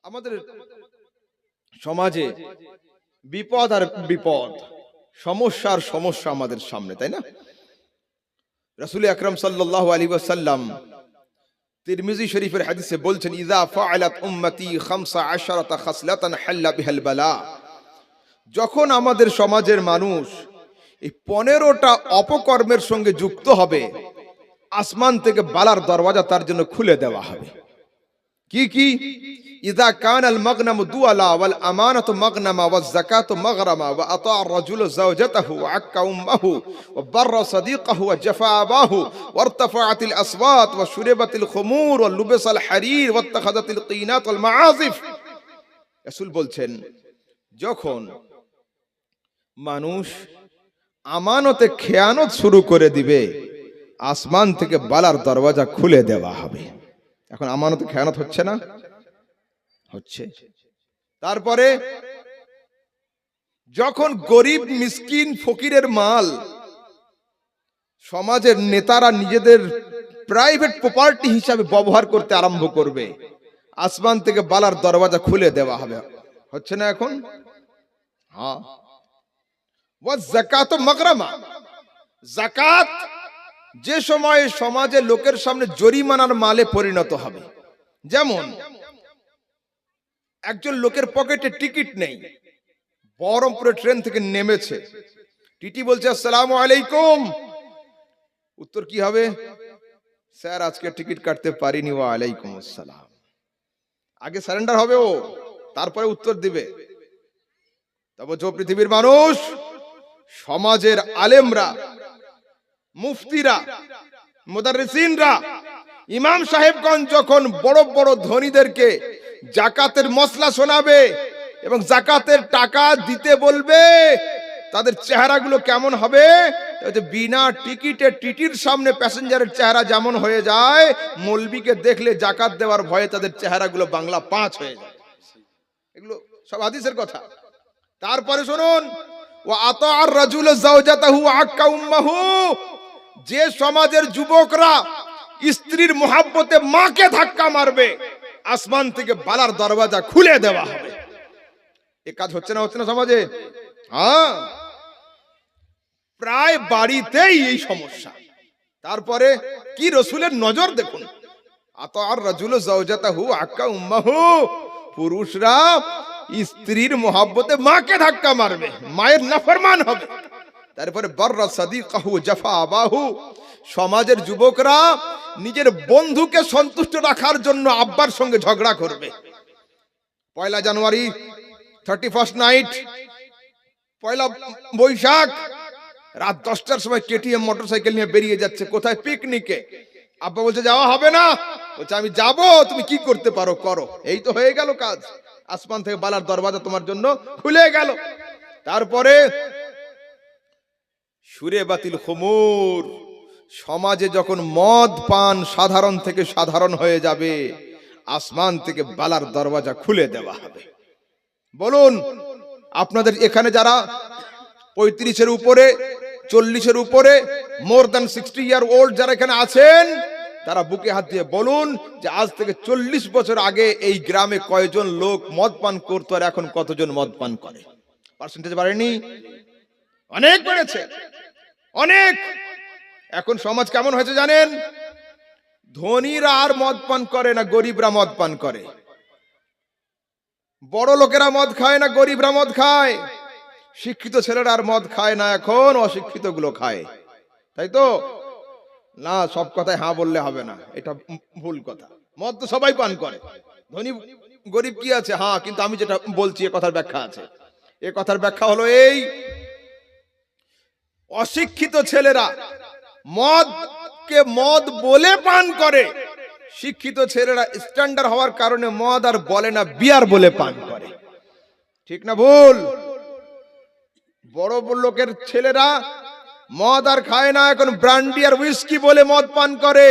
আমাদের সমাজে বিপদ আর বিপদ, সমস্যার সমস্যা আমাদের সামনে, তাই না? রাসূল আকরাম সাল্লাল্লাহু আলাইহি ওয়াসাল্লাম তিরমিজি শরীফের হাদিসে বলছেন, ইযা ফাআলাত উম্মতি 15 খাসলাতান হাল্লা বিহাল বালা। যখন আমাদের সমাজের মানুষ এই 15টা অপকর্মের সঙ্গে যুক্ত হবে, আসমান থেকে বালার দরওয়াজা তার জন্য খুলে দেওয়া হবে। কি কি? ইযা কানা আল মাগনামু দুআলা ওয়াল আমানাতু মাগনামা ওয়াজ যাকাতু মাগরামা ওয়া আতা আর রাজুলু যাওজাতাহু ওয়া আক্কা উম্মাহু ওয়া বাররা সাদিকাহু ওয়া জাফা আবাহু ওয়া ইরতাফাআতিল আসওয়াত ওয়া শুরিবাতিল খুমুর ওয়া লুবিসাল হারির ওয়া ইত্তাখাযাতিল কিনাত ওয়াল মাআযিফ। রাসূল বলছেন, যখন মানুষ আমানতে খেয়ানত শুরু করে দিবে, আসমান থেকে বালার দরওয়াজা খুলে দেওয়া হবে। এখন আমানতে খেয়ানত হচ্ছে না? হচ্ছে। তারপরে যখন গরিব মিসকিন ফকিরের মাল সমাজের নেতারা নিজেদের প্রাইভেট প্রপার্টি হিসাবে ব্যবহার করতে আরম্ভ করবে, আসমান থেকে বালার দরওয়াজা খুলে দেওয়া হবে। হচ্ছে না এখন? হ্যাঁ। ওয়া যাকাতু মাগরামা, যাকাত যে সময় সমাজে লোকের সামনে জরিমানার মালে পরিণত হবে। যেমন একজন লোকের পকেটে টিকিট নেই, বহরমপুরে ট্রেন থেকে নেমেছে, টিটি বলছে আসসালামু আলাইকুম। উত্তর কি হবে? স্যার আজকে টিকিট কাটতে পারিনি। ওয়া আলাইকুম আসসালাম। আগে সারেন্ডার হবে ও, তারপরে উত্তর দিবে। তবে যে পৃথিবীর মানুষ, সমাজের আলেমরা, মুফতিরা, মুদাররিসিনরা, ইমাম সাহেবগণ যখন বড় বড় ধনীদেরকে যাকাতের মসলা শোনাবে এবং যাকাতের টাকা দিতে বলবে, তাদের চেহারাগুলো কেমন হবে? বিনা টিকিটে টিটির সামনে প্যাসেঞ্জারের চেহারা যেমন হয়ে যায়, মৌলবীকে দেখলে জাকাত দেওয়ার ভয়ে তাদের চেহারাগুলো বাংলা 5 হয়ে যায়। এগুলো সব হাদিসের কথা। তারপরে শুনুন, ওয়া আতা আর রাজুলু যাওজাতাহু ওয়া আক্কা উম্মাহু, যে সমাজের যুবকরা স্ত্রীর মোহাব্বতে মাকে ধাক্কা মারবে, আসমান থেকে বালার দরওয়াজা খুলে দেওয়া হবে। এ কাজ হচ্ছে না? হচ্ছে না সমাজে? হ্যাঁ, প্রায় বাড়িতেই এই সমস্যা। তারপরে কি রাসূলের নজর দেখুন, আতা আর রাজুলু যাওজাতাহু ওয়া আক্কা উম্মাহু, পুরুষরা স্ত্রীর মোহাব্বতে মাকে ধাক্কা মারবে, মায়ের নাফরমান হবে। তারপরে বাররা সাদিকাহু জাফা আবাহু, সমাজের যুবকরা নিজের বন্ধুকে সন্তুষ্ট রাখার জন্য আব্বার সঙ্গে ঝগড়া করবে। 1 জানুয়ারি, 31 নাইট, 1 বৈশাখ রাত 10টার সময় কেটিএম মোটরসাইকেল নিয়ে বেরিয়ে যাচ্ছে কোথায়? পিকনিকে। আব্বা বলছে যাওয়া হবে না, বলছে আমি যাব, তুমি কি করতে পারো করো। এই তো হয়ে গেল কাজ, আসমান থেকে বালার দরওয়াজা তোমার জন্য খুলে গেল। তারপরে সুরে বাতিল খুমুর, সমাজে যখন মদ পান সাধারণ থেকে সাধারণ হয়ে যাবে, আসমান থেকে বালার দরওয়াজা খুলে দেওয়া হবে। বলুন, আপনাদের এখানে যারা 35-এর উপরে, 40-এর উপরে, মোর দ্যান 60 ইয়ার ওল্ড যারা এখানে আছেন, তারা বুকে হাত দিয়ে বলুন যে আজ থেকে 40 বছর আগে এই গ্রামে কয়জন লোক মদ পান করতো আর এখন কতজন মদ পান করে? পার্সেন্টেজ বাড়েনি? অনেক বেড়েছে, অনেক। এখন সমাজ কেমন হয়েছে জানেন? ধনীরা আর মদ পান করে না, গরিবরা মদ পান করে। বড় লোকেরা মদ খায় না, গরিবরা মদ খায়। শিক্ষিত ছেলেরা আর মদ খায় না, এখন অশিক্ষিত গুলো খায়। তাই তো না? সব কথায় হ্যাঁ বললে হবে না, এটা ভুল কথা। মদ তো সবাই পান করে, ধনী গরিব কি আছে? হ্যাঁ, কিন্তু আমি যেটা বলছি এ কথার ব্যাখ্যা আছে। এ কথার ব্যাখ্যা হলো এই, অশিক্ষিত ছেলেরা মদকে মদ বলে পান করে, শিক্ষিত ছেলেরা স্ট্যান্ডার্ড হওয়ার কারণে মদ আর বলে না, বিয়ার বলে পান করে। ঠিক না ভুল? বড় বড় লোকের ছেলেরা মদ আর খায় না, এখন ব্র্যান্ডি আর হুইস্কি বলে মদ পান করে।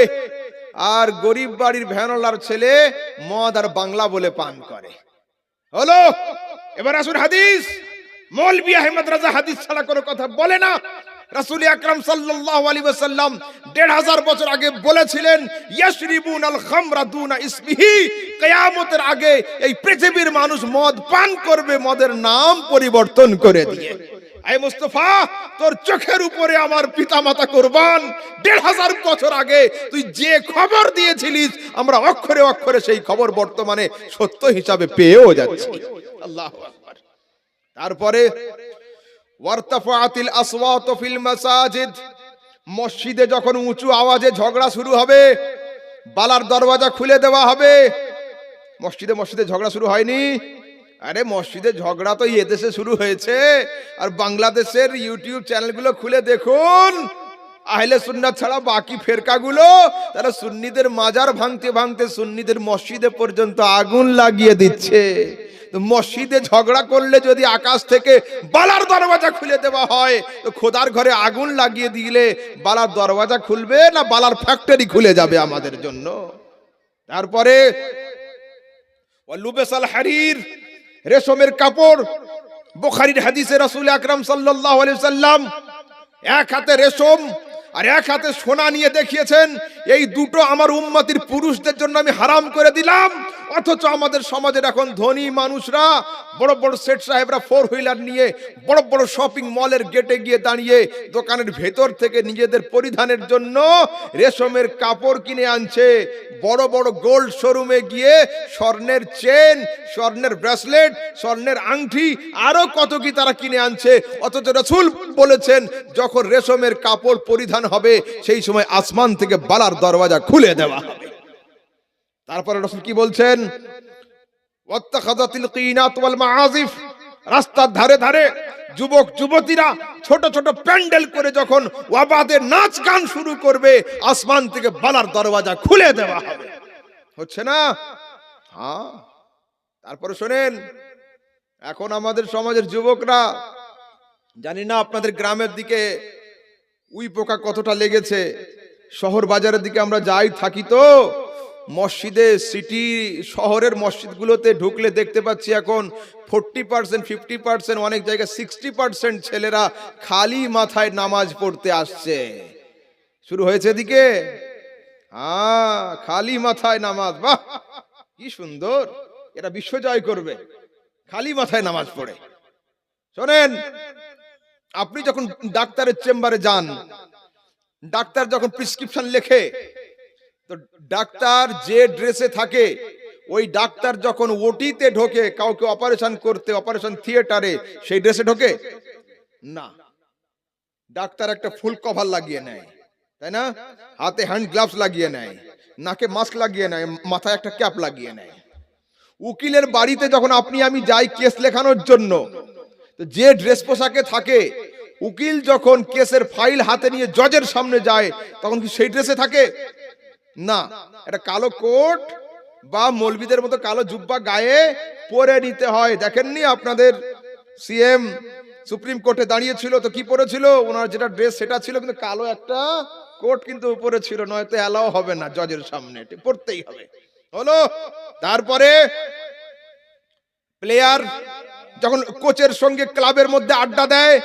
আর গরিব বাড়ির ভ্যানলার ছেলে মদ আর বাংলা বলে পান করে। হলো? এবার আসুন হাদিস। মৌলভী আহমদ রাজা হাদিস ছাড়া কোনো কথা বলে না। রাসূল আকরাম সাল্লাল্লাহু আলাইহি ওয়াসাল্লাম ১৫০০ বছর আগে বলেছিলেন, ইয়াশরিবুনাল খামরা দুনা ইসমিহি, কিয়ামতের আগে এই পৃথিবীর মানুষ মদ পান করবে মদের নাম পরিবর্তন করে দিয়ে। আয় মুস্তাফা, তোর চোখের উপরে আমার পিতামাতা কুরবান। ১৫০০ বছর আগে তুই যে খবর দিয়েছিলিস, আমরা অক্ষরে অক্ষরে সেই খবর বর্তমানে সত্য হিসাবে পেয়েও যাচ্ছি। আল্লাহু আকবার। তারপরে ওয়ারতাফাতিল আসওয়াত ফিল মাসাজিদ, মসজিদে যখন উঁচু আওয়াজে ঝগড়া শুরু হবে, বালার দরওয়াজা খুলে দেওয়া হবে। মসজিদে ঝগড়া শুরু হয়নি? আরে মসজিদে ঝগড়া তো এদেশে শুরু হয়েছে। আর বাংলাদেশের ইউটিউব চ্যানেলগুলো খুলে দেখুন, আহলে সুন্নাত ছাড়া বাকি ফেরকাগুলো তারা সুন্নিদের মাজার ভাঙতে ভাঙতে সুন্নিদের মসজিদে পর্যন্ত আগুন লাগিয়ে দিচ্ছে। তো মসজিদে ঝগড়া করলে যদি আকাশ থেকে বালার দরওয়াজা খুলে দেওয়া হয়, তো খোদার ঘরে আগুন লাগিয়ে দিলে বালার দরওয়াজা খুলবে না বালার ফ্যাক্টরি খুলে যাবে আমাদের জন্য? তারপরে ওয়ালুবাসাল হারির, রেশমের কাপড়। বুখারীর হাদিসে রাসূল আকরাম সাল্লাল্লাহু আলাইহি ওয়াসাল্লাম এক হাতে রেশম আর এক হাতে সোনা নিয়ে দেখিয়েছেন, এই দুটো আমার উম্মতির পুরুষদের জন্য আমি হারাম করে দিলাম। অথচ আমাদের সমাজের এখন ধনী মানুষরা, বড় বড় সেট সাহেবরা 4 হুইলার নিয়ে বড় বড় শপিং মলের গেটে গিয়ে দাঁড়িয়ে দোকানের ভেতর থেকে নিজেদের পরিধানের জন্য রেশমের কাপড় কিনে আনছে। বড় বড় গোল্ড শোরুমে গিয়ে স্বর্ণের চেন, স্বর্ণের ব্রেসলেট, স্বর্ণের আংটি আরো কত কি তারা কিনে আনছে। অথচ রাসূল বলেছেন, যখন রেশমের কাপড় পরিধান হবে সেই সময় আসমান থেকে বালার দরওয়াজা খুলে দেওয়া হবে। তারপরে রাসূল কি বলছেন? ওয়াত্তাখাযাতিল কিনাত ওয়াল মাআজিফ, রাস্তার ধারে ধারে যুবক যুবতীরা ছোট ছোট প্যান্ডেল করে যখন ওয়াবাদে নাচ গান শুরু করবে, আসমান থেকে বালার দরওয়াজা খুলে দেওয়া হবে। হচ্ছে না? হ্যাঁ। তারপরে শোনেন, এখন আমাদের সমাজের যুবকরা, জানি না আপনাদের গ্রামের দিকে উই পোকা কতটা লেগেছে, শহর বাজারের দিকে আমরা যাই থাকি, তো মসজিদে সিটি শহরের মসজিদগুলোতে ঢুকলে দেখতে পাচ্ছি এখন 40%, 50%, অনেক জায়গায় 60% ছেলেরা খালি মাথায় নামাজ পড়তে আসছে। শুরু হয়েছে এদিকে? হ্যাঁ, খালি মাথায় নামাজ। বাহ, কি সুন্দর! এরা বিশ্ব জয় করবে খালি মাথায় নামাজ পড়ে। শোনেন, আপনি যখন ডাক্তারের চেম্বারে যান, ডাক্তার যখন প্রেসক্রিপশন লেখে, তো ডাক্তার যে ড্রেসে থাকে, ওই ডাক্তার যখন ওটিতে ঢোকে কাউকে অপারেশন করতে, অপারেশন থিয়েটারে, সেই ড্রেসে ঢোকে না। ডাক্তার একটা ফুল কভার লাগিয়ে নেয়, তাই না? হাতে হ্যান্ড গ্লাভস লাগিয়ে নেয়, নাকে মাস্ক লাগিয়ে নেয়, মাথায় একটা ক্যাপ লাগিয়ে নেয়। উকিলের বাড়িতে যখন আপনি আমি যাই কেস লেখানোর জন্য, তো যে ড্রেস পোশাকে থাকে, উকিল যখন কেসের ফাইল হাতে নিয়ে জজের সামনে যায়, তখন কি সেই ড্রেসে থাকে? না, একটা কালো কোট বা মৌলবীদের মতো কালো জুব্বা গায়ে পরে নিতে হয়। দেখেননি আপনাদের সিএম সুপ্রিম কোর্টে দাঁড়িয়ে ছিল, তো কি পরেছিল? ওনার যেটা ড্রেস সেটা ছিল, কিন্তু কালো একটা কোট কিন্তু উপরে ছিল, নয়তো অ্যালাও হবে না জজের সামনে, পড়তেই হবে। হলো। তারপরে প্লেয়ার যখন কোচের সঙ্গে ক্লাবের মধ্যে আড্ডা দেয়,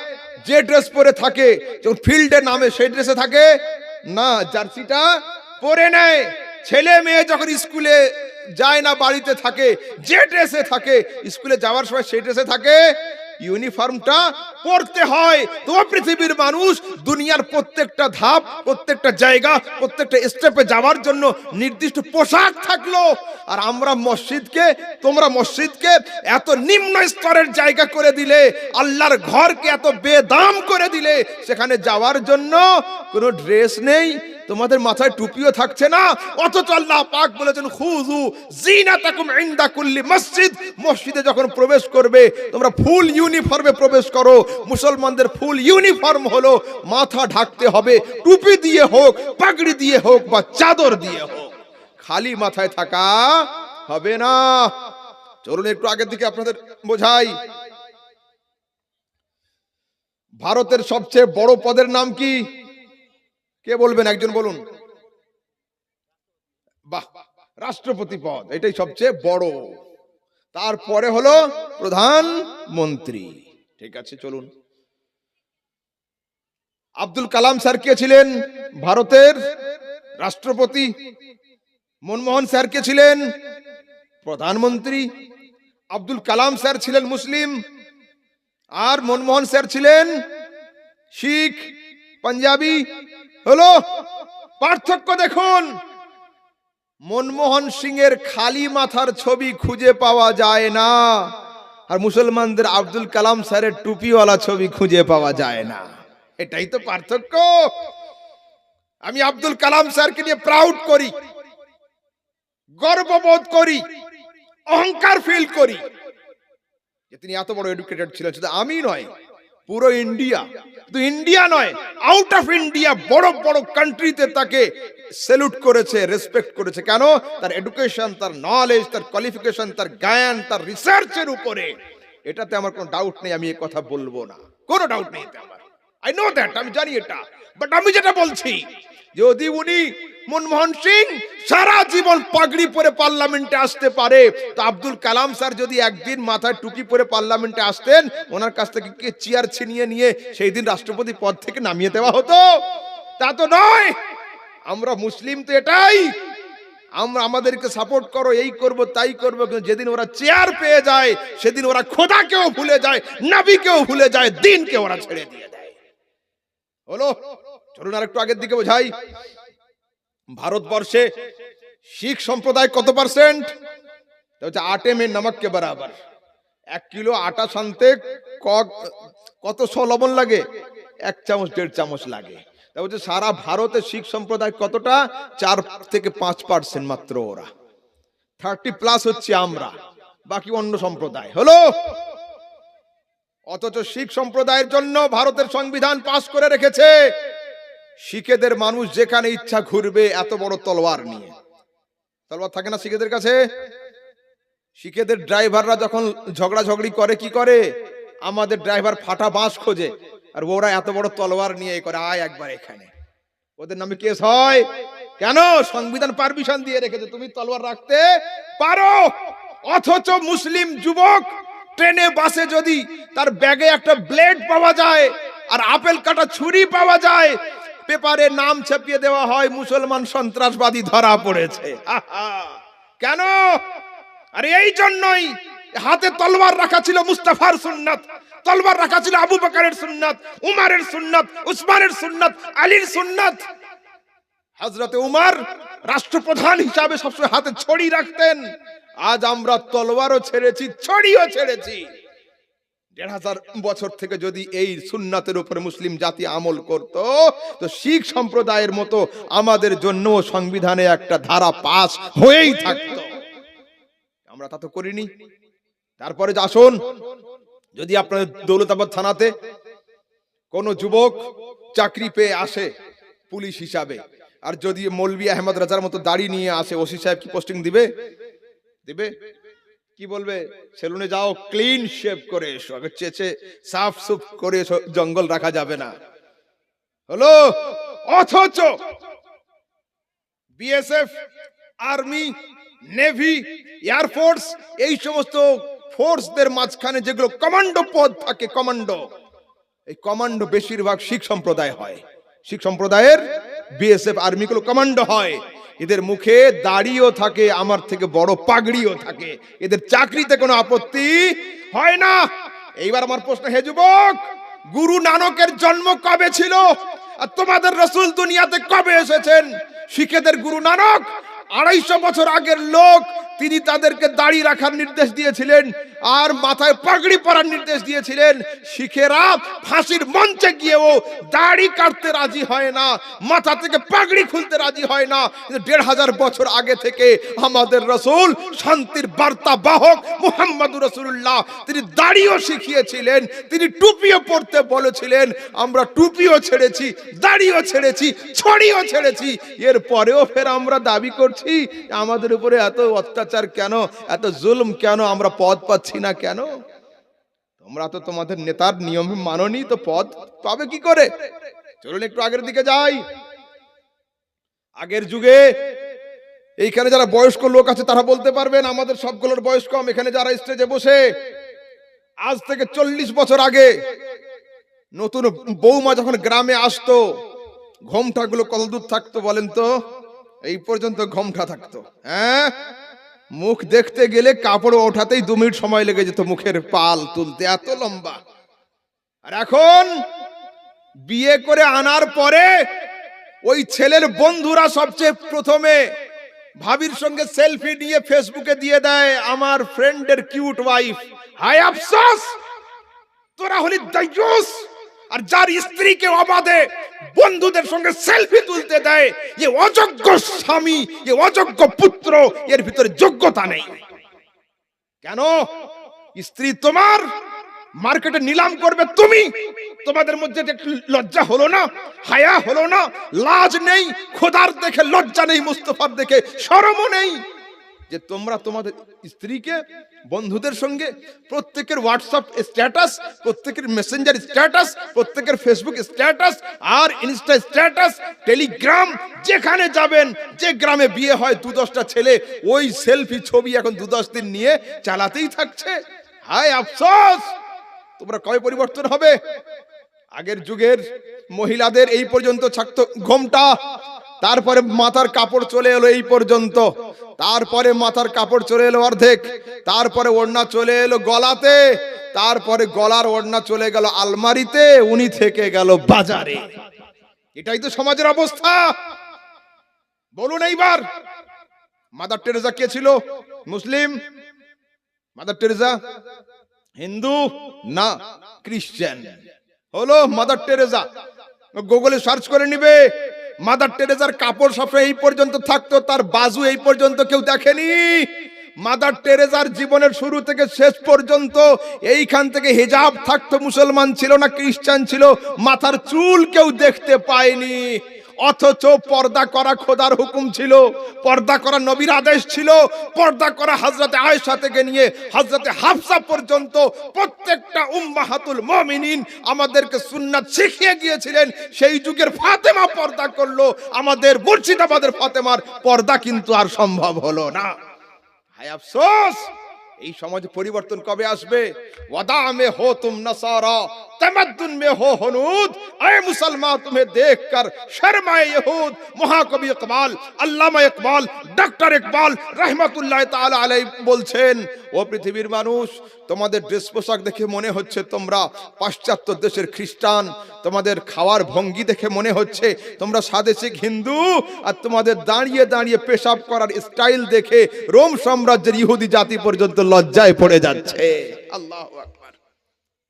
যে ড্রেস পরে থাকে, যখন ফিল্ডে নামে সেই ড্রেসে থাকে না, জার্সিটা পরে নেয়। ছেলে মেয়ে যখন স্কুলে যায় না, বাড়িতে থাকে, যে ড্রেসে থাকে, স্কুলে যাওয়ার সময় সেই ড্রেসে থাকে। ইউনিফর্মটা পরতে হয়। তো পৃথিবীর মানুষ দুনিয়ার প্রত্যেকটা ধাপ, প্রত্যেকটা জায়গা, প্রত্যেকটা স্টেপে যাওয়ার জন্য নির্দিষ্ট পোশাক থাকলো। আর আমরা মসজিদকে, তোমরা মসজিদকে এত নিম্ন স্তরের জায়গা করে দিলে, আল্লাহর ঘরকে এত বেদাম করে দিলে, সেখানে যাওয়ার জন্য কোনো ড্রেস নেই, তোমাদের মাথায় টুপিও থাকছে না। অথচ আল্লাহ পাক বলেছেন, খুযু জিনাতাকুম ইনদা কুল্লি মসজিদ। মসজিদে যখন প্রবেশ করবে, তোমরা ফুল ইউনিফর্মে প্রবেশ করো। মুসলমানদের ফুল ইউনিফর্ম হলো মাথা ঢাকতে হবে, টুপি দিয়ে হোক, পাগড়ি দিয়ে হোক, বা চাদর দিয়ে হোক, খালি মাথায় থাকা হবে না। চলুন একটু আগের দিকে আপনাদের বোঝাই। ভারতের সবচেয়ে বড় পদের নাম কি? কে বলবেন? একজন বলুন। বাহ, রাষ্ট্রপতি পদ, এটাই সবচেয়ে বড়। তারপরে হলো প্রধানমন্ত্রী। ঠিক আছে, চলুন আব্দুল কালাম স্যার কে ছিলেন? ভারতের রাষ্ট্রপতি। মনমোহন স্যার কে ছিলেন? প্রধানমন্ত্রী। আব্দুল কালাম স্যার ছিলেন মুসলিম, আর মনমোহন স্যার ছিলেন শিখ, পাঞ্জাবি। হলো পার্থক্য দেখুন। মনমোহন সিং এর খালি মাথার ছবি খুঁজে পাওয়া যায় না, আর মুসলমানদের আব্দুল কালাম স্যারের টুপিওয়ালা ছবি খুঁজে পাওয়া যায় না। এটাই তো পার্থক্য। আমি আব্দুল কালাম স্যারকে নিয়ে প্রাউড করি, গর্ববোধ করি, অহংকার ফিল করি যে তিনি এত বড় এডুকেটেড ছিলেন। শুধু আমি নয়, পুরো ইন্ডিয়া, শুধু ইন্ডিয়া নয়, আউট অফ ইন্ডিয়া বড় বড় কান্ট্রিতে তাকে স্যালুট করেছে, রেসপেক্ট করেছে। কেন? তার এডুকেশন, তার নলেজ, তার কোয়ালিফিকেশন, তার জ্ঞান, তার রিসার্চের উপরে। এটাতে আমার কোনো ডাউট নেই, আমি এই কথা বলবো না, কোনো ডাউট নেই এতে আমার। আই নো দ্যাট, আমি জানি এটা। বাট আমি যেটা বলছি, যদি উনি মনমোহন সিং সারা জীবন পাগড়ি পরে পার্লামেন্টে আসতে পারে, তো আব্দুল কালাম স্যার যদি একদিন মাথায় টুপি পরে পার্লামেন্টে আসতেন, ওনার কাছ থেকে কে চেয়ার ছিনিয়ে নিয়ে সেই দিন রাষ্ট্রপতি পদ থেকে নামিয়ে দেওয়া হতো? তা তো নয়। আমরা মুসলিম তো এটাই, আমরা আমাদেরকে সাপোর্ট করো, এই করব তাই করবো, কিন্তু যেদিন ওরা চেয়ার পেয়ে যায় সেদিন ওরা খোদাকেও ভুলে যায়, নবীকেও ভুলে যায়, দিনকে ওরা ছেড়ে দিয়ে দেয়। হলো, চলুন আর একটু আগের দিকে বোঝাই। ভারতবর্ষে শিখ সম্প্রদায় কত পার্সেন্ট? 8 में नमक के बराबर। 1 किलो आटा सानते কত শ লবণ লাগে? 1 চামচ 1.5 চামচ লাগে। তা বলছে সারা ভারতে শিখ সম্প্রদায় কতটা? 4 থেকে 5% মাত্র। ওরা 30+ হচ্ছে আমরা, বাকি অন্য সম্প্রদায়। হলো, অথচ শিখ সম্প্রদায়ের জন্য ভারতের সংবিধান পাস করে রেখেছে শিখেদের মানুষ যেখানে ইচ্ছা ঘুরবে এত বড় তলোয়ার নিয়ে। তলোয়ার থাকে না শিখেদের কাছে? শিখেদের ড্রাইভাররা যখন ঝগড়াঝগড়ি করে কি করে? আমাদের ড্রাইভার ফাটা বাঁশ খোঁজে, আর ওরা এত বড় তলোয়ার নিয়ে করে, আয় একবার এখানে। ওদের নামে কেস হয় কেন? সংবিধান পারমিশন দিয়ে রেখেছে, তুমি তলোয়ার রাখতে পারো। অথচ মুসলিম যুবক ট্রেনে বাসে যদি তার ব্যাগে একটা ব্লেড পাওয়া যায় আর আপেল কাটা ছুরি পাওয়া যায়, পেপারে নাম ছাপিয়ে দেওয়া হয় মুসলমান সন্ত্রাসবাদী ধরা পড়েছে। কেন? আরে এই জন্যই হাতে তলোয়ার রাখা ছিল মুস্তাফার সুন্নাত, তলোয়ার রাখা ছিল আবু বকরের সুন্নাত, উমারের সুন্নাত, উসমানের সুন্নাত, আলীর সুন্নাত। হযরতে উমর রাষ্ট্রপ্রধান হিসাবে সবসময় হাতে ছড়ি রাখতেন। আজ আমরা তলোয়ারও ছেড়েছি, ছড়িও ছেড়েছি। 1500 বছর থেকে যদি এই সুন্নাতের উপরে মুসলিম জাতি আমল করত, তো শিখ সম্প্রদায়ের মতো আমাদের জন্য সংবিধানে একটা ধারা পাস হয়েই থাকতো। আমরা তা তো করিনি। তারপরে আসুন, যদি আপনাদের দৌলতাবাদ থানাতে কোন যুবক চাকরি পেয়ে আসে পুলিশ হিসাবে, আর যদি মৌলভী আহমদ রাজার মতো দাড়ি নিয়ে আসে, ওসি সাহেব কি পোস্টিং দিবে? দিবে? কি বলবে? সেলুনে যাও, ক্লিন শেভ করে এসো, আগে চেঁচে সাফ সুফ করে এসো, জঙ্গল রাখা যাবে না। হলো, অথচ বিএসএফ, আর্মি, নেভি, এয়ারফোর্স, এই সমস্ত ফোর্সদের মাঝখানে যেগুলো কমান্ডো পদ থাকে, কমান্ডো, এই কমান্ডো বেশিরভাগ শিখ সম্প্রদায় হয়। শিখ সম্প্রদায়ের বিএসএফ আর্মি গুলো কমান্ডো হয়। এদের মুখে দাড়িও থাকে, আমার থেকে বড় পাগড়িও থাকে। এদের চাকরিতে কোনো আপত্তি হয় না। এইবার আমার প্রশ্ন, হে যুবক, গুরু নানকের জন্ম কবে ছিল আর তোমাদের রাসূল দুনিয়াতে কবে এসেছেন? শিখেদের গুরু নানক 250 বছর আগের লোক। তিনি তাদেরকে দাড়ি রাখার নির্দেশ দিয়েছিলেন আর মাথায় পাগড়ি পরার নির্দেশ দিয়েছিলেন। শিখেরা ফাঁসির মঞ্চে গিয়েও দাড়ি কাটতে রাজি হয় না, মাথা থেকে পাগড়ি খুলতে রাজি হয় না। 1500 বছর আগে থেকে আমাদের রাসূল শান্তির বার্তা বাহক মুহাম্মদুর রাসূলুল্লাহ, তিনি দাড়িও শিখিয়েছিলেন, তিনি টুপিও পরতে বলেছিলেন। আমরা টুপিও ছেড়েছি, দাড়িও ছেড়েছি, ছড়িও ছেড়েছি। এর পরেও ফের আমরা দাবি করছি আমাদের উপরে এত অত্যাচার কেন, এত জুলুম কেন, আমরা পদ পাচ্ছি না কেন? তোমরা তো তোমাদের নেতার নিয়ম মাননি, তো পদ পাবে কি করে? চলুন একটু আগের দিকে যাই। আগের যুগে এইখানে যারা বয়স্ক লোক আছে তারা বলতে পারবেন, আমাদের সবগুলোর বয়স কম। এখানে যারা স্টেজে বসে, আজ থেকে 40 বছর আগে নতুন বৌমা যখন গ্রামে আসতো, ঘোমটাগুলো কত দূর থাকতো বলেন তো? এই পর্যন্ত ঘোমটা থাকতো। হ্যাঁ, মুখ দেখতে গেলে কাপড় ওঠাতেই 2 মিনিট সময় লেগে যেত মুখের পাল তুলতে, এত লম্বা। আর এখন বিয়ে করে আনার পরে ওই ছেলের বন্ধুরা সবচেয়ে প্রথমে ভাবির সঙ্গে সেলফি নিয়ে ফেসবুকে দিয়ে দেয়, আমার ফ্রেন্ডের কিউট ওয়াইফ। হায় আফসোস, তোরা হলি দাইয়ুস। আর যার স্ত্রীকে অবাধে বন্ধুদের সঙ্গে সেলফি তুলতে দেয়, এ অযোগ্য স্বামী, এ অযোগ্য পুত্র, এর ভিতরে যোগ্যতা নেই। কেন? স্ত্রী তোমার, মার্কেটে নিলাম করবে তুমি। তোমাদের মধ্যে লজ্জা হলো না, হায়া হলো না, লাজ নেই? খোদার দেখে লজ্জা নেই, মুস্তাফার দেখে শরমও নেই যে তোমরা তোমাদের স্ত্রীকে বন্ধুদের সঙ্গে প্রত্যেকের হোয়াটসঅ্যাপ স্ট্যাটাস, প্রত্যেকের মেসেঞ্জার স্ট্যাটাস, প্রত্যেকের ফেসবুক স্ট্যাটাস আর ইনস্টা স্ট্যাটাস, টেলিগ্রাম, যেখানে যাবেন, যে গ্রামে বিয়ে হয় 2-10টা ছেলে ওই সেলফি ছবি এখন 2-10 দিন নিয়ে চালাতেই থাকছে। হায় আফসোস, তোমরা কবে পরিবর্তন হবে? আগের যুগের মহিলাদের এই পর্যন্ত থাকতো ঘোমটা, তারপরে মাথার কাপড় চলে এলো এই পর্যন্ত, তারপরে মাথার কাপড় চলে এলো অর্ধেক, তারপরে ওড়না চলে এলো গলাতে, তারপরে গলার ওড়না চলে গেল আলমারিতে, উনি থেকে গেল বাজারে। এটাই তো সমাজের অবস্থা। বলুন এইবার, মাদার টেরেসা কে ছিল? মুসলিম? মাদার টেরেসা হিন্দু? না, খ্রিস্টান হলো মাদার টেরেসা। গুগলে সার্চ করে নিবে, মাদার টেরেসার কাপড় সবসময় এই পর্যন্ত থাকতো, তার বাজু এই পর্যন্ত কেউ দেখেনি। মাদার টেরেসার জীবনের শুরু থেকে শেষ পর্যন্ত এইখান থেকে হিজাব থাকতো, মুসলমান ছিল না খ্রিস্টান ছিল, মাথার চুল কেউ দেখতে পায়নি। অথচ পর্দা করা খোদার হুকুম ছিল, পর্দা করা নবীর আদেশ ছিল, পর্দা করা হযরতে আয়েশা থেকে নিয়ে হযরতে হাফসা পর্যন্ত প্রত্যেকটা উম্মাহাতুল মুমিনিন আমাদেরকে সুন্নাত শিখিয়ে গিয়েছিলেন। সেই যুগের ফাতেমা পর্দা করলো, আমাদের মুর্শিদাবাদের ফাতেমার পর্দা কিন্তু আর সম্ভব হলো না। হায় আফসোস, এই সমাজে পরিবর্তন কবে আসবে? ওয়াদা মে হো তুম নসারা, तमद्दुन में हो हनूद, ऐ मुसलमान तुम्हें देखकर शर्माए यहूद। महाकवि इकबाल, अल्लामा इकबाल, डॉक्टर इकबाल रहमतुल्लाह ताला अलैहि বলছেন, ও পৃথিবীর মানুষ, তোমাদের ড্রেস পোশাক দেখে মনে হচ্ছে তোমরা পাশ্চাত্য দেশের খ্রিস্টান, তোমাদের খাওয়ার ভঙ্গি দেখে মনে হচ্ছে তোমরা স্বাদেশিক হিন্দু, আর তোমাদের দাঁড়িয়ে দাঁড়িয়ে পেশাব করার স্টাইল দেখে রোম সাম্রাজ্যের ইহুদি জাতি পর্যন্ত লজ্জায় পড়ে যাচ্ছে। আল্লাহু আকবার।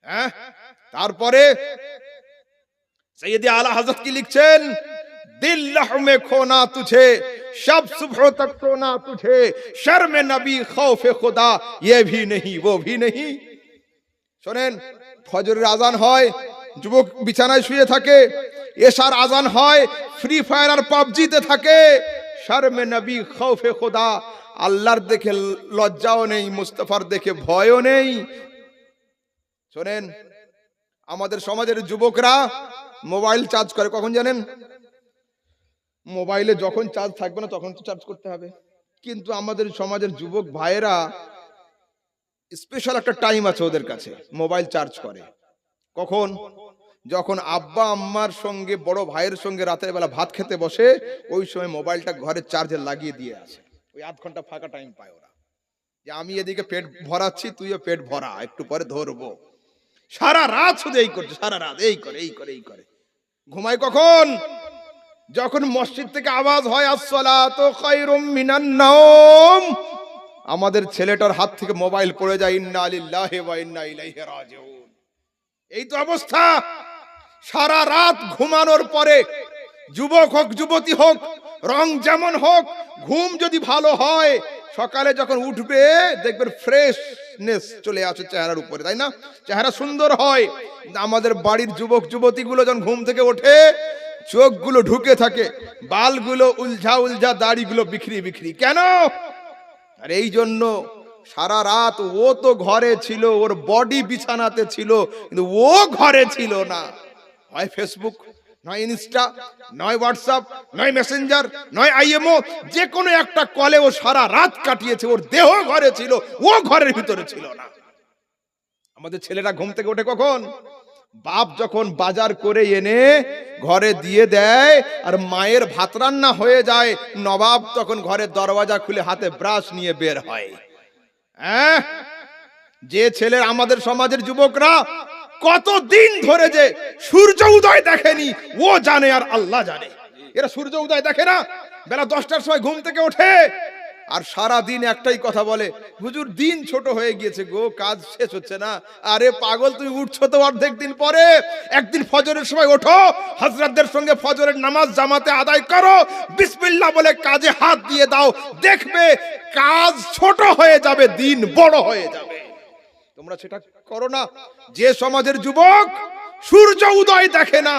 হ্যাঁ, তারপরে সৈয়দে আলা হযরত কি লিখছেন? দিল লহমে খোনা তুঝে, শব সুবহ তক সোনা তুঝে, শর্মে নবী খৌফে খুদা, ये भी नहीं वो भी नहीं। শুনেন, ফজরের আজান হয়, যুবক বিছানায় শুয়ে থাকে, এশার আজান হয়, ফ্রি ফায়ার আর পাবজিতে থাকে। শর্মে নবী খৌফে খুদা, আল্লাহর দেখে লজ্জাও নেই, মুস্তাফার দেখে ভয়ও নেই। শুনেন, আমাদের সমাজের যুবকরা মোবাইল চার্জ করে কখন জানেন? মোবাইলে যখন চার্জ থাকবে না তখন তো চার্জ করতে হবে। কিন্তু আমাদের সমাজের যুবক ভাইয়েরা স্পেশাল একটা টাইম আছে ওদের কাছে, মোবাইল চার্জ করে কখন? যখন আব্বা আম্মার সঙ্গে বড় ভাইয়ের সঙ্গে রাতের বেলা ভাত খেতে বসে, ওই সময় মোবাইলটা ঘরে চার্জে লাগিয়ে দিয়ে আসে। ওই আধ ঘন্টা ফাঁকা টাইম পায় ওরা, যে আমি এদিকে পেট ভরাচ্ছি, তুইও পেট ভরা, একটু পরে ধরবো। সারা রাত শুধু এই করছে, সারা রাত এই করে এই করে এই করে। ঘুমায় কখন? যখন মসজিদ থেকে আওয়াজ হয় আসসালাতু খায়রুম মিনান নাওম, আমাদের ছেলেটার হাত থেকে মোবাইল পড়ে যায়, ইন্না লিল্লাহি ওয়া ইন্না ইলাইহি রাজিউন। এই তো অবস্থা। সারা রাত ঘুমানোর পরে, যুবক হোক যুবতী হোক, রং যেমন হোক, ঘুম যদি ভালো হয়, সকালে যখন উঠবে দেখবেন ফ্রেশনেস চলে আসে চেহারার উপরে, তাই না? চেহারা সুন্দর হয়। আমাদের বাড়ির যুবক যুবতীগুলো যখন ঘুম থেকে ওঠে, চোখগুলো ঢুকে থাকে, বালগুলো উলঝা উলঝা, দাড়িগুলো বিখরি বিখরি। কেন? আর এই জন্য সারা রাত ও তো ঘরে ছিল, ওর বডি বিছানাতে ছিল, কিন্তু ও ঘরে ছিল না। হয় ফেসবুক, নয় ইনস্টা, নয় হোয়াটসঅ্যাপ, নয় মেসেঞ্জার, নয় আইএমও, যে কোনো একটা কলে ও সারা রাত কাটিয়েছে। ওর দেহ ঘরে ছিল, ও ঘরের ভিতরে ছিল না। আমাদের ছেলেরা ঘুম থেকে ওঠে কখন? বাপ যখন বাজার করে এনে ঘরে দিয়ে দেয় আর মায়ের ভাত রান্না হয়ে যায়, নবাব তখন ঘরের দরওয়াজা খুলে হাতে ব্রাশ নিয়ে বের হয়। হ্যাঁ, যে ছেলের আমাদের সমাজের যুবকরা কতদিন ধরে যে সূর্য উদয় দেখেনি ও জানে আর আল্লাহ জানে। এরা সূর্য উদয় দেখে না, বেলা 10টার সময় ঘুম থেকে ওঠে আর সারা দিন একটাই কথা বলে, হুজুর দিন ছোট হয়ে গিয়েছে গো, কাজ শেষ হচ্ছে না। আরে পাগল, তুমি উঠছো তো অর্ধেক দিন পরে। একদিন ফজরের সময় ওঠো, হযরতদের সঙ্গে ফজরের নামাজ জামাতে আদায় করো, বিসমিল্লাহ বলে কাজে হাত দিয়ে দাও, দেখবে কাজ ছোট হয়ে যাবে, দিন বড় হয়ে যাবে। তোমরা সেটা করো না। যে সমাজের যুবক সূর্য উদয় দেখে না,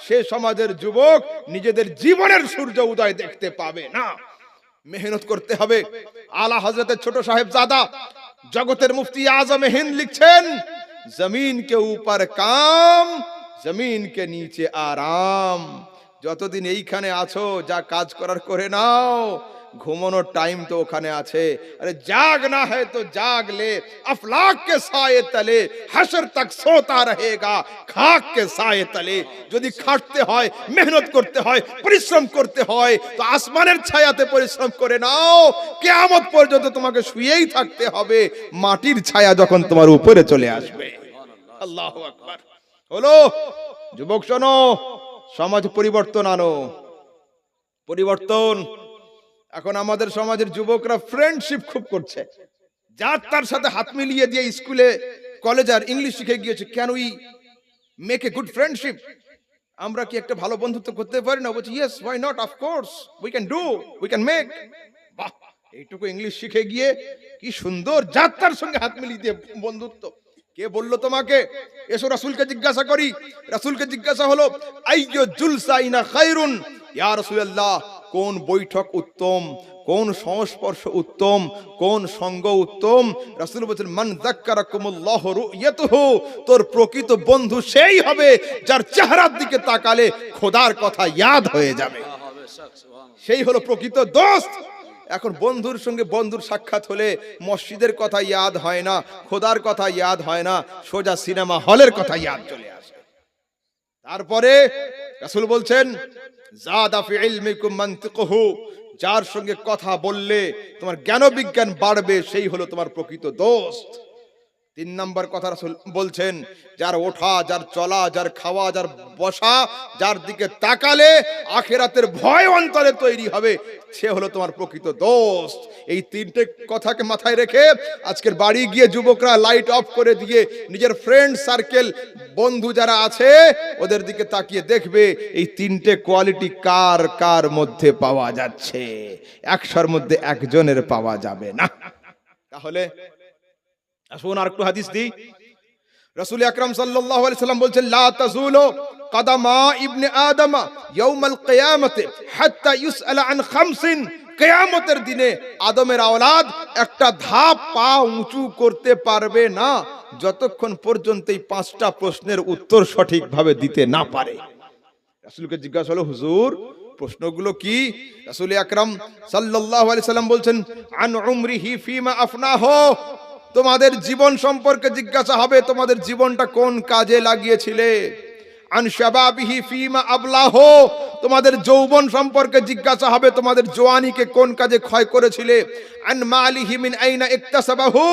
সে সমাজের যুবক নিজেদের জীবনের সূর্য উদয় দেখতে পাবে না। মেহনত করতে হবে। আলা হযরতের ছোট সাহেবজাদা জগতের মুফতি আজম হিন্দ লিখছেন, জমিন কে উপর কাম, জমিন কে নিচে আরাম। যতদিন এইখানে আছো যা কাজ করার করে নাও, ঘুমানোর টাইম তো ওখানে আছে। আরে জাগনা है तो जाग ले, अफलाक के साए तले हशर तक सोता रहेगा खाक के साए तले। যদি খাটতে হয়, মেহনত করতে হয়, পরিশ্রম করতে হয় তো আসমানের ছায়াতে পরিশ্রম করে নাও, কিয়ামত পর্যন্ত তোমাকে শুয়েই থাকতে হবে, মাটির ছায়া যখন তোমার উপরে চলে আসবে। আল্লাহু আকবার। হলো যুবক, শোনো, সমাজ পরিবর্তন আনো, পরিবর্তন। এখন আমাদের সমাজের যুবকরা ফ্রেন্ডশিপ খুব করছে, যার তার সাথে হাত মিলিয়ে দিয়ে স্কুলে কলেজ আর ইংলিশ শিখে গিয়েছে। Can we make a good friendship? আমরা কি একটা ভালো বন্ধুত্ব করতে পারি না? বলছি yes, why not, of course we can do, we can make. বাহ, এইটুকু ইংলিশ শিখে গিয়ে কি সুন্দর যার তার সঙ্গে হাত মিলিয়ে দিয়ে বন্ধুত্ব। কে বললো তোমাকে? এসো রাসূলকে জিজ্ঞাসা করি। রাসূলকে জিজ্ঞাসা হলো, আইয়ু জুলসাইনা খায়রুন ইয়া রাসূলুল্লাহ, কোন বৈঠক উত্তম, কোন সংস্পর্শ উত্তম, কোন সঙ্গ উত্তম? রাসূল বলেন, মান যাক্কারাকুমুল্লাহু রুয়াতুহু, তোর প্রকৃত বন্ধু সেই হবে যার চেহারার দিকে তাকালে খোদার কথা ইয়াদ হয়ে যাবে, সেই হলো প্রকৃত দোস্ত। এখন বন্ধুর সঙ্গে বন্ধুর সাক্ষাৎ হলে মসজিদের কথা ইয়াদ হয় না, খোদার কথা ইয়াদ হয় না, সোজা সিনেমা হলের কথা ইয়াদ চলে আসে। তারপরে রাসূল বলছেন, জাদা ফি ইলমিকুম মানতিকুহু, যার সঙ্গে কথা বললে তোমার জ্ঞান বিজ্ঞান বাড়বে, সেই হলো তোমার প্রকৃত দোস্ত। 3 নম্বর কথা রাসূল বলছেন, যার ওঠা, যার চলা, যার খাওয়া, যার বসা, যার দিকে তাকালে আখিরাতের ভয় অন্তরে তৈরি হবে, সে হলো তোমার প্রকৃত দোস্ত। এই 3টে কথাকে মাথায় রেখে আজকের বাড়ি গিয়ে যুবকরা লাইট অফ করে দিয়ে নিজের ফ্রেন্ড সার্কেল, বন্ধু যারা আছে ওদের দিকে তাকিয়ে দেখবে এই 3টে কোয়ালিটি কার কার মধ্যে পাওয়া যাচ্ছে। 100-র মধ্যে একজনের পাওয়া যাবে না। তাহলে আসুন আর একটু হাদিস দিই। রাসূল আকরাম সাল্লাল্লাহু আলাইহি সাল্লাম বলছেন, লা তাযুলু কদমা ইবনে আদম ইয়াউমাল কিয়ামতি হাত্তা ইউসআল আন খামসিন, কিয়ামতের দিনে আদমের আওলাদ একটা ধাপ পা উঁচু করতে পারবে না যতক্ষণ পর্যন্ত এই 5টা প্রশ্নের উত্তর সঠিকভাবে দিতে না পারে। রাসূলকে জিজ্ঞাসা হলো, হুজুর প্রশ্নগুলো কি? রাসূল আকরাম সাল্লাল্লাহু আলাইহি সাল্লাম বলছেন, আন উমরিহি ফিমা আফনাহু, তোমাদের জীবন সম্পর্কে জিজ্ঞাসা হবে, তোমাদের জীবনটা কোন কাজে লাগিয়েছিলে। আন শাবাবিহি ফিমা আবলাহু, তোমাদের যৌবন সম্পর্কে জিজ্ঞাসা হবে, তোমাদের জওয়ানিকে কোন কাজে ক্ষয় করেছিলে। আন মালিহি মিন আইনা ইকতাসাবাহু,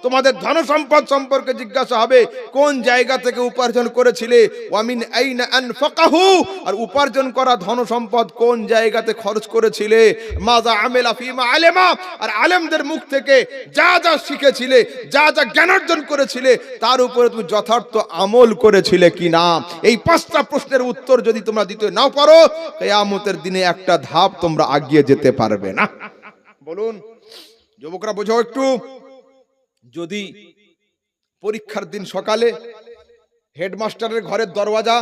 তোমাদের ধন সম্পদ সম্পর্কে জিজ্ঞাসা হবে, কোন জায়গা থেকে উপার্জন করেছিলে। ওয়া মিন আইনা আনফাকাহু, আর উপার্জন করা ধন সম্পদ কোন জায়গাতে খরচ করেছিলে। মাযা আমিলা ফিমা আলেমা, আর আলেমদের মুখ থেকে যা যা শিখেছিলে, যা যা জ্ঞান অর্জন করেছিলে তার উপরে তুমি যথার্থ আমল করেছিলে কিনা। এই 5টা প্রশ্নের উত্তর যদি তোমরা দিতে নাও পারো, কিয়ামতের দিনে একটা ধাপ তোমরা এগিয়ে যেতে পারবে না। বলুন যুবকরা, বোঝো একটু। যদি পরীক্ষার দিন সকালে হেডমাস্টারের ঘরের দরওয়াজা,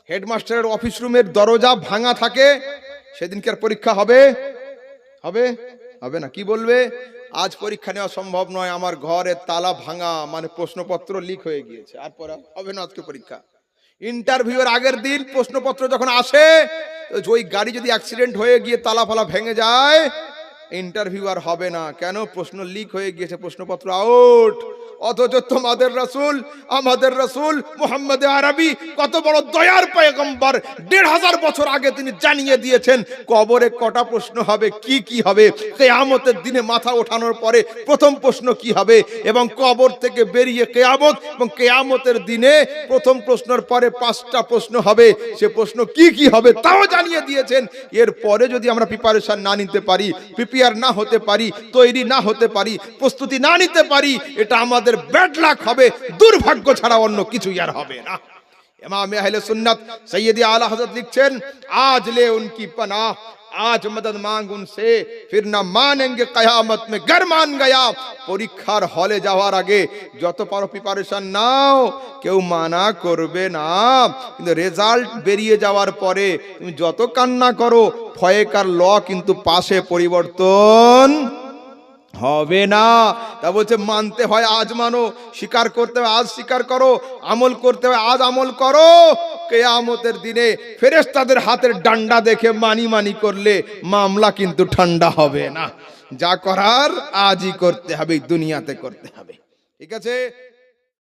হেডমাস্টারের অফিস রুমের দরজা ভাঙা থাকে, সেদিনকার পরীক্ষা হবে? হবে? হবে না। কি বলবে? আজ পরীক্ষা নেওয়া সম্ভব নয়, আমার ঘরের তালা ভাঙা, মানে প্রশ্নপত্র লিক হয়ে গিয়েছে, আর পড়া হবে না আজকে পরীক্ষা। ইন্টারভিউয়ের আগের দিন প্রশ্নপত্র যখন আসে, ওই গাড়ি যদি অ্যাক্সিডেন্ট হয়ে গিয়ে তালা ফালা ভেঙে যায়, ইন্টারভিউ আর হবে না। কেন? প্রশ্ন লিক হয়ে গিয়েছে, প্রশ্নপত্র আউট। অথচ তোমাদের রাসূল, আমাদের রাসূল মুহাম্মদ আরবি কত বড় দয়ার পয়গম্বর, ১৫০০ বছর আগে তিনি জানিয়ে দিয়েছেন কবরে কটা প্রশ্ন হবে, কি কি হবে, কিয়ামতের দিনে মাথা ওঠানোর পরে প্রথম প্রশ্ন কি হবে, এবং কবর থেকে বেরিয়ে কিয়ামত এবং কিয়ামতের দিনে প্রথম প্রশ্নের পরে 5টা প্রশ্ন হবে, সে প্রশ্ন কি কি হবে তাও জানিয়ে দিয়েছেন। এরপরে যদি আমরা প্রিপারেশন না নিতে পারি, প্রিপেয়ার না হতে পারি, তৈরি না হতে পারি, প্রস্তুতি না নিতে পারি, এটা আমাদের ব্যাড লাক হবে, দুর্ভাগ্য ছাড়া অন্য কিছুই আর হবে না। ইমাম আহলে সুন্নাত সৈয়দ আলা হযরত লিখছেন, আজ লে উনকি পনাহ, आज मदद मांग उनसे, फिर ना मानेंगे कयामत में गर मान गया। পরীক্ষার হলে যাওয়ার আগে যত পারো প্রিপারেশন নাও, কেউ মানা করবে না, কিন্তু রেজাল্ট বেরিয়ে যাওয়ার পরে তুমি যত কান্না করো, ফয়েকার ল কিন্তু পাশে পরিবর্তন হবে না। তা বলছে মানতে হয় আজ মানো, স্বীকার করতে হয় আজ স্বীকার করো, আমল করতে হয় আজ আমল করো। কিয়ামতের দিনে ফেরেশতাদের হাতের ডান্ডা দেখে মানি মানি করলে মামলা কিন্তু ঠান্ডা হবে না। যা করার আজই করতে হবে, দুনিয়াতে করতে হবে। ঠিক আছে।